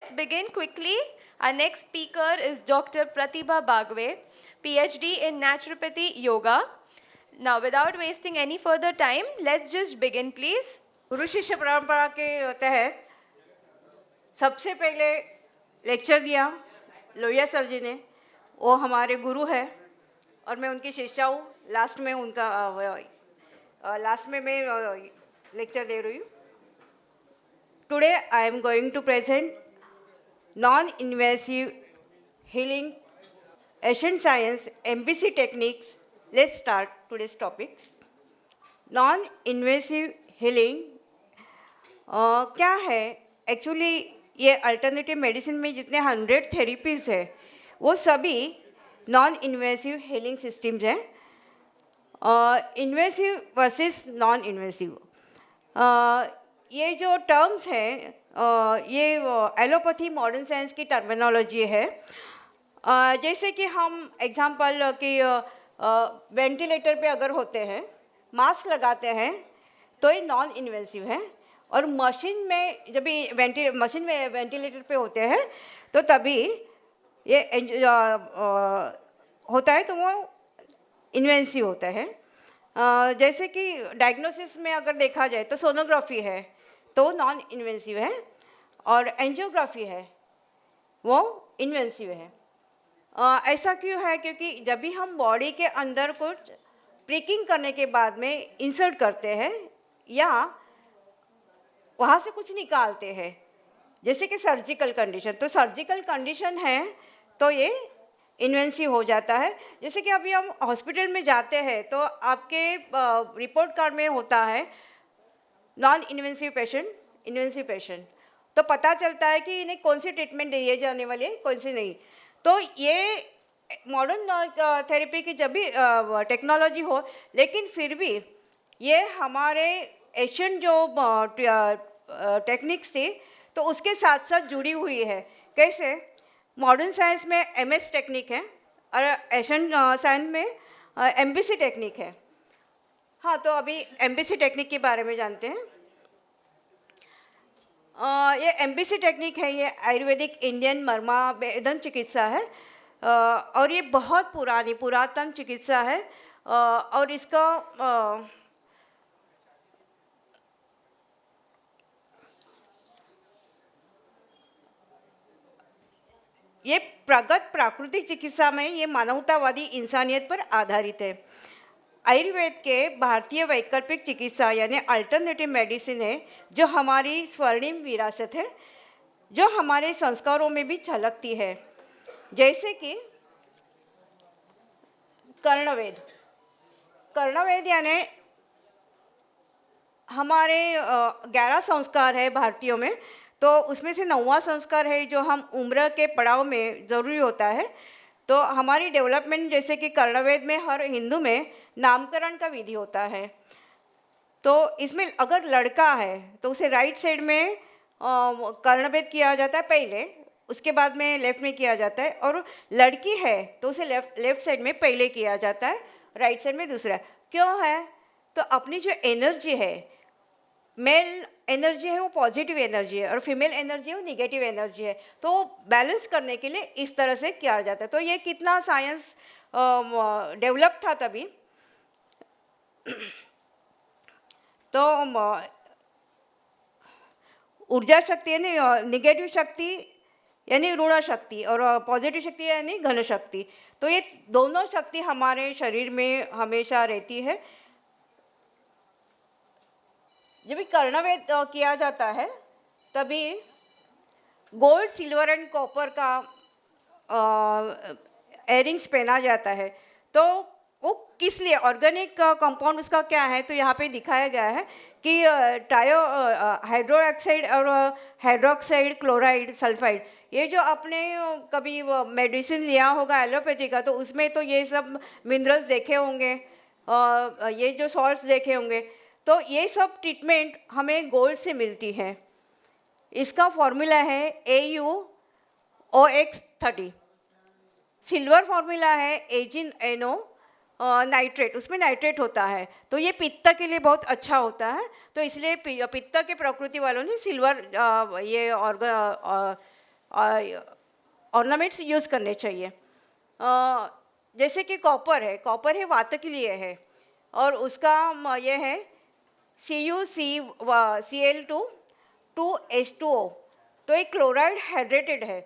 Let's begin quickly. Our next speaker is Dr. Pratibha Bagwe, PhD in Naturopathy Yoga. Now, without wasting any further time, let's just begin, please. गुरु शिष्य परंपरा के तहत सबसे पहले lecture दिया Lohia sir जी ने। वो हमारे गुरु है और मैं उनकी शिष्या हूँ। लास्ट में मैं लेक्चर दे रही हूँ। Today I am going to present non invasive healing Asian science MPC techniques. Let's start today's topics. Non invasive healing क्या है? एक्चुअली ये अल्टरनेटिव मेडिसिन में जितने 100 थेरेपीज़ है वो सभी नॉन इन्वेसिव हीलिंग सिस्टम्स हैं। इन्वेसिव वर्सेस नॉन इन्वेसिव, ये जो टर्म्स हैं ये एलोपैथी मॉडर्न साइंस की टर्मिनोलॉजी है। जैसे कि हम एग्जांपल कि वेंटिलेटर पे अगर होते हैं, मास्क लगाते हैं तो ये नॉन इन्वेसिव है, और मशीन में जब भी मशीन में वेंटिलेटर पे होते हैं तो तभी ये होता है तो वो इन्वेसिव होता है। जैसे कि डायग्नोसिस में अगर देखा जाए तो सोनोग्राफी है तो नॉन इन्वेसिव है, और एंजियोग्राफी है वो इन्वेसिव है। ऐसा क्यों है? क्योंकि जब भी हम बॉडी के अंदर कुछ प्रिकिंग करने के बाद में इंसर्ट करते हैं या वहाँ से कुछ निकालते हैं, जैसे कि सर्जिकल कंडीशन, तो सर्जिकल कंडीशन है तो ये इन्वेसिव हो जाता है। जैसे कि अभी हम हॉस्पिटल में जाते हैं तो आपके रिपोर्ट कार्ड में होता है non invasive patient, invasive patient, तो पता चलता है कि इन्हें कौन सी ट्रीटमेंट दी जाने वाली है, कौन सी नहीं। तो ये मॉडर्न थेरेपी की जब भी टेक्नोलॉजी हो, लेकिन फिर भी ये हमारे एशियन जो टेक्निक्स थी तो उसके साथ साथ जुड़ी हुई है। कैसे? मॉडर्न साइंस में MS टेक्निक है और एशियन साइंस में MPC टेक्निक है। हाँ, तो अभी MPC टेक्निक के बारे में जानते हैं। ये MPC टेक्निक है, ये आयुर्वेदिक इंडियन मर्मा वेदन चिकित्सा है, और ये बहुत पुरातन चिकित्सा है। और इसका ये प्रगत प्राकृतिक चिकित्सा में ये मानवतावादी इंसानियत पर आधारित है। आयुर्वेद के भारतीय वैकल्पिक चिकित्सा यानी अल्टरनेटिव मेडिसिन है, जो हमारी स्वर्णिम विरासत है, जो हमारे संस्कारों में भी झलकती है। जैसे कि कर्णवेद, कर्णवेद यानी हमारे 11 संस्कार है भारतीयों में, तो उसमें से 9वां संस्कार है जो हम उम्र के पड़ाव में ज़रूरी होता है। तो हमारी डेवलपमेंट, जैसे कि कर्णवेद में हर हिंदू में नामकरण का विधि होता है। तो इसमें अगर लड़का है तो उसे राइट साइड में कर्णवेद किया जाता है पहले, उसके बाद में लेफ्ट में किया जाता है, और लड़की है तो उसे लेफ्ट साइड में पहले किया जाता है, राइट साइड में दूसरा। क्यों है? तो अपनी जो एनर्जी है, मेल एनर्जी है वो पॉजिटिव एनर्जी है और फीमेल एनर्जी है वो निगेटिव एनर्जी है, तो बैलेंस करने के लिए इस तरह से किया जाता है। तो ये कितना साइंस डेवलप था तभी। तो ऊर्जा शक्ति यानी निगेटिव शक्ति यानी ऋण शक्ति, और पॉजिटिव शक्ति यानी घन शक्ति। तो ये दोनों शक्ति हमारे शरीर में हमेशा रहती है। जब भी कर्णवेद किया जाता है तभी गोल्ड, सिल्वर एंड कॉपर का एयरिंग्स पहना जाता है। तो वो किस लिए? ऑर्गेनिक कंपाउंड उसका क्या है? तो यहाँ पे दिखाया गया है कि हाइड्रोक्साइड और हाइड्रोक्साइड, क्लोराइड, सल्फाइड, ये जो आपने कभी मेडिसिन लिया होगा एलोपैथी का, तो उसमें तो ये सब मिनरल्स देखे होंगे, ये जो सॉल्ट्स देखे होंगे, तो ये सब ट्रीटमेंट हमें गोल्ड से मिलती है। इसका फॉर्मूला है AuOX30। सिल्वर फॉर्मूला है AgNO नाइट्रेट, उसमें नाइट्रेट होता है, तो ये पित्त के लिए बहुत अच्छा होता है। तो इसलिए पित्त के प्रकृति वालों ने सिल्वर ये ऑर्नामेंट्स यूज़ करने चाहिए। जैसे कि कॉपर है वात के लिए है, और उसका ये है CuCl2 2H2O, तो ये क्लोराइड हाइड्रेटेड है,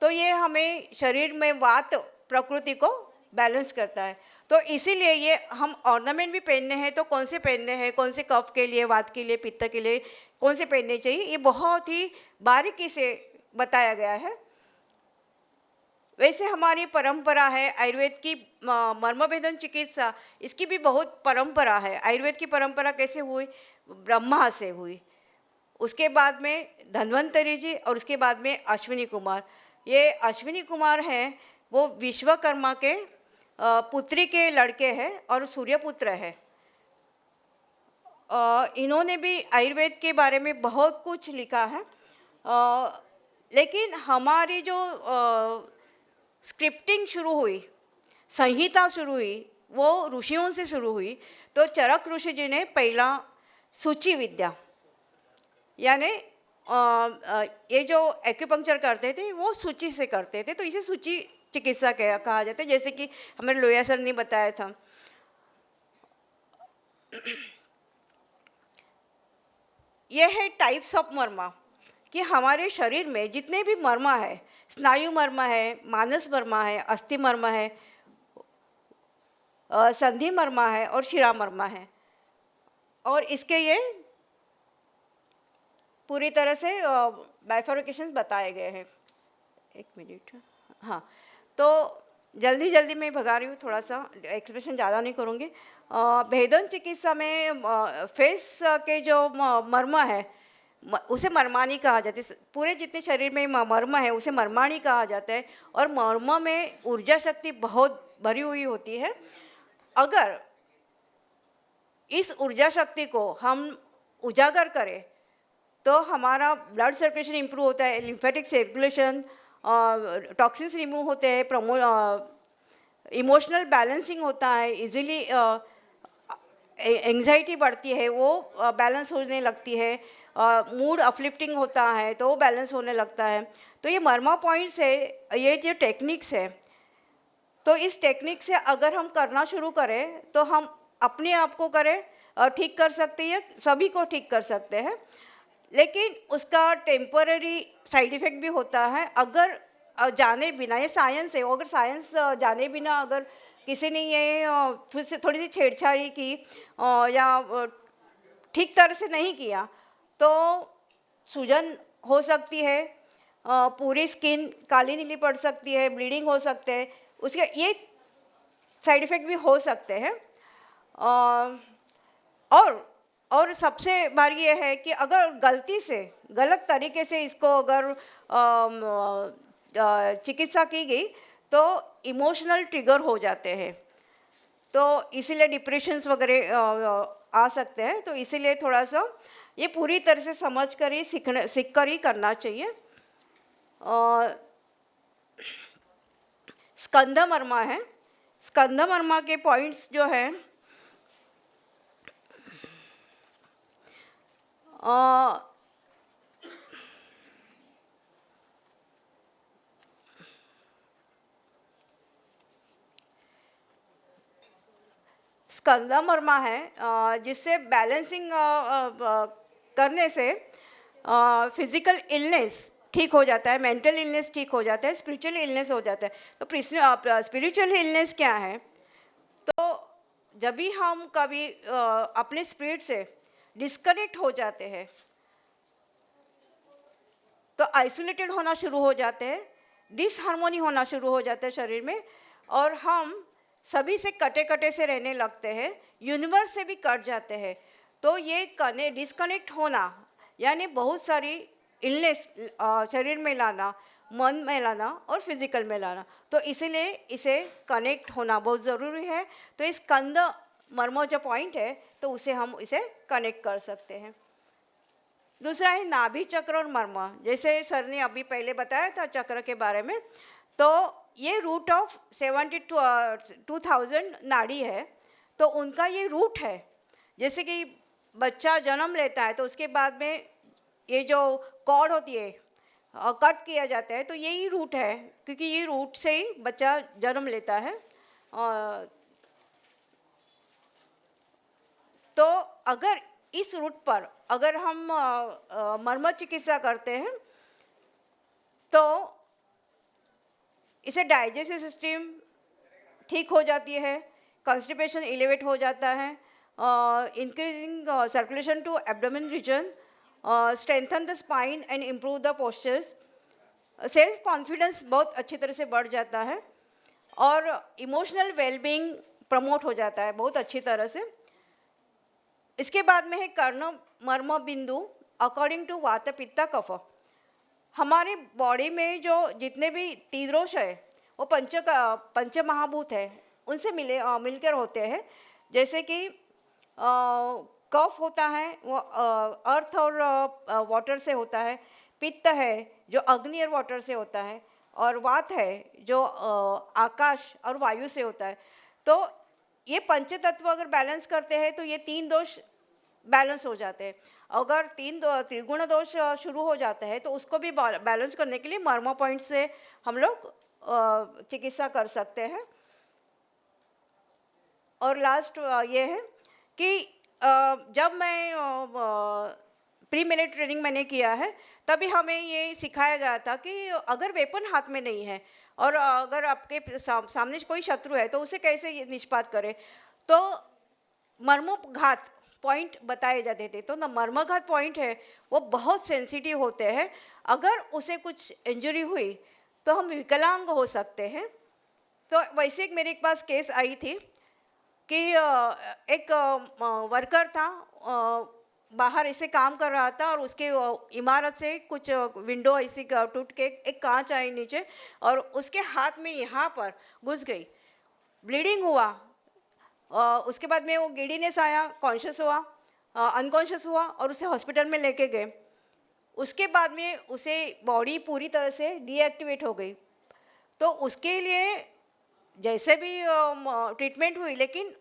तो ये हमें शरीर में वात प्रकृति को बैलेंस करता है। तो इसीलिए ये हम ऑर्नामेंट भी पहनने हैं तो कौन से पहनने हैं, कौन से कफ के लिए, वात के लिए, पित्त के लिए कौन से पहनने चाहिए, ये बहुत ही बारीकी से बताया गया है। वैसे हमारी परंपरा है आयुर्वेद की, मर्मभेदन चिकित्सा, इसकी भी बहुत परंपरा है। आयुर्वेद की परंपरा कैसे हुई? ब्रह्मा से हुई, उसके बाद में धन्वंतरी जी, और उसके बाद में अश्विनी कुमार। ये अश्विनी कुमार हैं, वो विश्वकर्मा के पुत्री के लड़के हैं और सूर्यपुत्र है। इन्होंने भी आयुर्वेद के बारे में बहुत कुछ लिखा है, लेकिन हमारी जो स्क्रिप्टिंग शुरू हुई, संहिता शुरू हुई, वो ऋषियों से शुरू हुई। तो चरक ऋषि जी ने पहला सूची विद्या, यानी ये जो एक्यूपंक्चर करते थे वो सूची से करते थे, तो इसे सूची चिकित्सा कहा जाता है, जैसे कि हमारे लोया सर ने बताया था। यह है टाइप्स ऑफ मर्मा, कि हमारे शरीर में जितने भी मर्मा है, स्नायु मर्मा है, मानस मर्मा है, अस्थि मर्मा है, संधि मर्मा है और शिरा मर्मा है, और इसके ये पूरी तरह से बाइफर्केशन बताए गए हैं। एक मिनट, हाँ, तो जल्दी मैं भगा रही हूँ, थोड़ा सा एक्सप्रेशन ज़्यादा नहीं करूँगी। भेदन चिकित्सा में फेस के जो मर्म है उसे मर्माणी कहा जाता है। पूरे जितने शरीर में मर्म है उसे मर्माणी कहा जाता है, और मर्म में ऊर्जा शक्ति बहुत भरी हुई होती है। अगर इस ऊर्जा शक्ति को हम उजागर करें तो हमारा ब्लड सर्कुलेशन इम्प्रूव होता है, लिम्फेटिक सर्कुलेशन, टॉक्सिन्स रिमूव होते हैं, इमोशनल बैलेंसिंग होता है, इजीली एंग्जाइटी बढ़ती है वो बैलेंस होने लगती है, मूड अपलिफ्टिंग होता है तो वो बैलेंस होने लगता है। तो ये मर्मा पॉइंट्स है, ये जो टेक्निक्स है, तो इस टेक्निक से अगर हम करना शुरू करें तो हम अपने आप को करें ठीक कर सकते हैं, सभी को ठीक कर सकते हैं, लेकिन उसका टेम्पररी साइड इफ़ेक्ट भी होता है अगर जाने बिना। ये साइंस है, अगर साइंस जाने बिना अगर किसी ने ये थोड़ी सी छेड़छाड़ी की या ठीक तरह से नहीं किया तो सूजन हो सकती है, पूरी स्किन काली नीली पड़ सकती है, ब्लीडिंग हो सकते हैं, उसके ये साइड इफ़ेक्ट भी हो सकते हैं। और सबसे बारी ये है कि अगर गलती से गलत तरीके से इसको अगर चिकित्सा की गई तो इमोशनल ट्रिगर हो जाते हैं, तो इसीलिए डिप्रेशंस वगैरह आ सकते हैं। तो इसीलिए थोड़ा सा ये पूरी तरह से समझ कर ही सीख कर ही करना चाहिए। स्कंद मर्मा है, स्कंद मर्मा के पॉइंट्स जो हैं स्कंद मर्मा है जिससे बैलेंसिंग करने से फिजिकल इलनेस ठीक हो जाता है, मेंटल इलनेस ठीक हो जाता है, स्पिरिचुअल इलनेस हो जाता है। तो स्पिरिचुअल इलनेस क्या है? तो जब भी हम कभी अपने स्पिरिट से डिस्कनेक्ट हो जाते हैं तो आइसोलेटेड होना शुरू हो जाते हैं, डिसहार्मोनी होना शुरू हो जाता है शरीर में, और हम सभी से कटे कटे से रहने लगते हैं, यूनिवर्स से भी कट जाते हैं। तो ये डिस्कनेक्ट होना यानी बहुत सारी इलनेस शरीर में लाना, मन में लाना और फिजिकल में लाना, तो इसीलिए इसे कनेक्ट होना बहुत ज़रूरी है। तो इस स्कंद मर्म जो पॉइंट है तो उसे हम इसे कनेक्ट कर सकते हैं। दूसरा है नाभि चक्र और मर्म, जैसे सर ने अभी पहले बताया था चक्र के बारे में, तो ये रूट ऑफ 72,000 नाड़ी है, तो उनका ये रूट है। जैसे कि बच्चा जन्म लेता है तो उसके बाद में ये जो कॉर्ड होती है कट किया जाता है, तो यही रूट है, क्योंकि ये रूट से ही बच्चा जन्म लेता है। तो अगर इस रूट पर अगर हम मर्म चिकित्सा करते हैं तो इसे डाइजेस्टिव सिस्टम ठीक हो जाती है, कॉन्स्टिपेशन एलिवेट हो जाता है, increasing circulation to abdomen region, strengthen the spine and improve the postures, self confidence बहुत अच्छी तरह से बढ़ जाता है और इमोशनल वेलबींग प्रमोट हो जाता है बहुत अच्छी तरह से। इसके बाद में है कर्ण मर्म बिंदु अकॉर्डिंग टू वात पित्त कफ। हमारे बॉडी में जो जितने भी तीव्रोष है वो पंच महाभूत है, उनसे मिलकर होते हैं। जैसे कि कफ होता है वो अर्थ और वाटर से होता है, पित्त है जो अग्नि और वाटर से होता है, और वात है जो आकाश और वायु से होता है। तो ये पंच तत्व अगर बैलेंस करते हैं तो ये तीन दोष बैलेंस हो जाते हैं। अगर त्रिगुण दोष शुरू हो जाता है तो उसको भी बैलेंस करने के लिए मर्म पॉइंट से हम लोग चिकित्सा कर सकते हैं। और लास्ट ये है कि जब मैं प्री मिलिट्री ट्रेनिंग मैंने किया है तभी हमें ये सिखाया गया था कि अगर वेपन हाथ में नहीं है और अगर आपके सामने कोई शत्रु है तो उसे कैसे निष्पात करें, तो मर्मोघात पॉइंट बताए जाते थे। तो ना मर्मघात पॉइंट है वो बहुत सेंसिटिव होते हैं, अगर उसे कुछ इंजरी हुई तो हम विकलांग हो सकते हैं। तो वैसे एक मेरे पास केस आई थी कि एक वर्कर था, बाहर ऐसे काम कर रहा था और उसके इमारत से कुछ विंडो ऐसी टूट के एक कांच आई नीचे और उसके हाथ में यहाँ पर घुस गई, ब्लीडिंग हुआ। उसके बाद में वो गिडीनेस आया, कॉन्शियस हुआ, अनकॉन्शियस हुआ और उसे हॉस्पिटल में लेके गए। उसके बाद में उसे बॉडी पूरी तरह से डीएक्टिवेट हो गई। तो उसके लिए जैसे भी ट्रीटमेंट हुई, लेकिन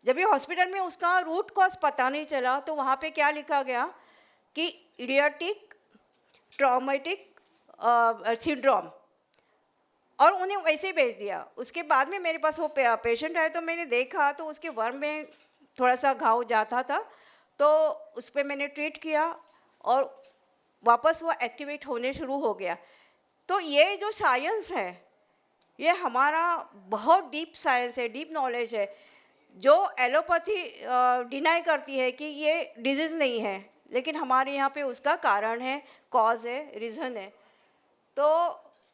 जब ये हॉस्पिटल में उसका रूट कॉज पता नहीं चला तो वहाँ पे क्या लिखा गया कि इडियोटिक ट्रॉमेटिक सिंड्रोम, और उन्हें वैसे ही भेज दिया। उसके बाद में मेरे पास वो पेशेंट आया तो मैंने देखा तो उसके वर्म में थोड़ा सा घाव जाता था, तो उस पर मैंने ट्रीट किया और वापस वो एक्टिवेट होने शुरू हो गया। तो ये जो साइंस है ये हमारा बहुत डीप साइंस है, डीप नॉलेज है, जो एलोपैथी डिनाई करती है कि ये डिजीज़ नहीं है, लेकिन हमारे यहाँ पे उसका कारण है, कॉज है, रीज़न है। तो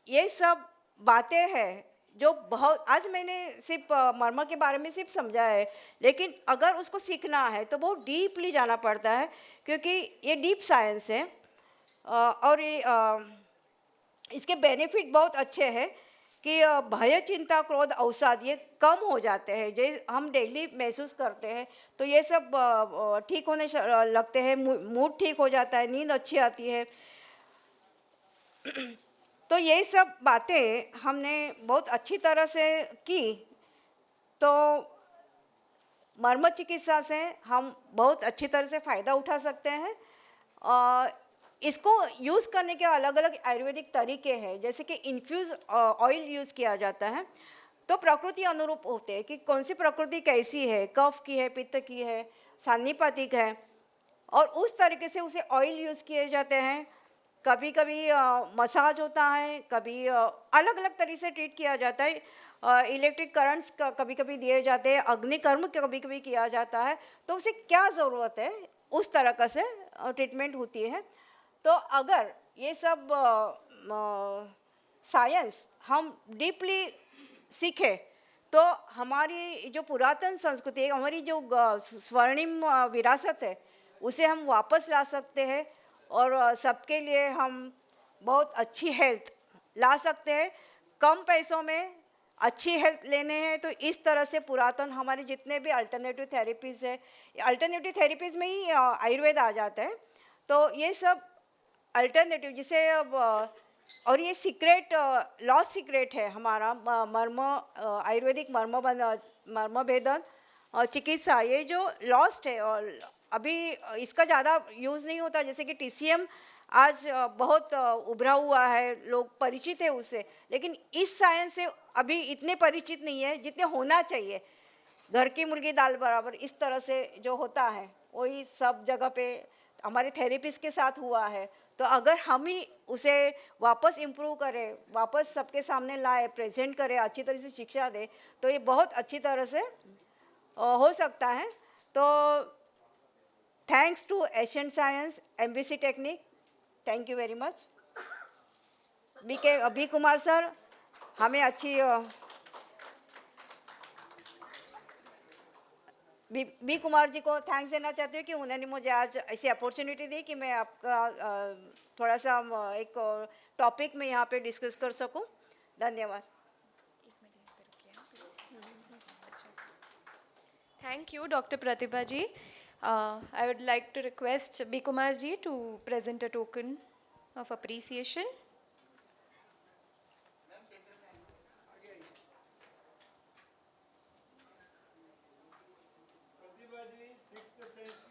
ये सब बातें हैं जो बहुत, आज मैंने सिर्फ मर्म के बारे में सिर्फ समझा है, लेकिन अगर उसको सीखना है तो बहुत डीपली जाना पड़ता है, क्योंकि ये डीप साइंस है। और ये इसके बेनिफिट बहुत अच्छे हैं कि भय चिंता क्रोध अवसाद ये कम हो जाते हैं, जो हम डेली महसूस करते हैं। तो ये सब ठीक होने लगते हैं, मूड ठीक हो जाता है, नींद अच्छी आती है। तो ये सब बातें हमने बहुत अच्छी तरह से की, तो मर्म चिकित्सा से हम बहुत अच्छी तरह से फ़ायदा उठा सकते हैं। इसको यूज़ करने के अलग अलग आयुर्वेदिक तरीके हैं, जैसे कि इन्फ्यूज़ ऑयल यूज़ किया जाता है, तो प्रकृति अनुरूप होते हैं कि कौन सी प्रकृति कैसी है, कफ की है, पित्त की है, सान्निपातिक है, और उस तरीके से उसे ऑयल यूज़ किए जाते हैं। कभी कभी मसाज होता है, कभी अलग अलग तरीके से ट्रीट किया जाता है। इलेक्ट्रिक करंट्स कभी कभी दिए जाते हैं, अग्निकर्म कभी कभी किया जाता है। तो उसे क्या ज़रूरत है उस तरह का से ट्रीटमेंट होती है। तो अगर ये सब साइंस हम डीपली सीखें तो हमारी जो पुरातन संस्कृति है, हमारी जो स्वर्णिम विरासत है, उसे हम वापस ला सकते हैं और सबके लिए हम बहुत अच्छी हेल्थ ला सकते हैं। कम पैसों में अच्छी हेल्थ लेने हैं तो इस तरह से पुरातन हमारे जितने भी अल्टरनेटिव थेरेपीज़ है, अल्टरनेटिव थेरेपीज़ में ही आयुर्वेद आ जाता है। तो ये सब अल्टरनेटिव जिसे अब और ये सीक्रेट लॉस्ट सीक्रेट है हमारा मर्म आयुर्वेदिक मर्म भेदन चिकित्सा, ये जो लॉस्ट है और अभी इसका ज़्यादा यूज़ नहीं होता। जैसे कि TCM आज बहुत उभरा हुआ है, लोग परिचित है उससे, लेकिन इस साइंस से अभी इतने परिचित नहीं है जितने होना चाहिए। घर की मुर्गी दाल बराबर इस तरह से जो होता है वही सब जगह पे हमारे थेरेपिस्ट के साथ हुआ है। तो अगर हम ही उसे वापस इम्प्रूव करें, वापस सबके सामने लाए, प्रेजेंट करें, अच्छी तरह से शिक्षा दें, तो ये बहुत अच्छी तरह से हो सकता है। तो thanks to Asian science, MBC technique, thank you very much. B Kumar sir हमें अच्छी बी कुमार जी को थैंक्स देना चाहती हूँ कि उन्होंने मुझे आज ऐसी अपॉर्चुनिटी दी कि मैं आपका थोड़ा सा एक टॉपिक में यहाँ पे डिस्कस कर सकूँ। धन्यवाद। Thank you, Dr. Pratibha ji. I would like to request B. Kumar ji to present a token of appreciation. Pratibha ji 6th sense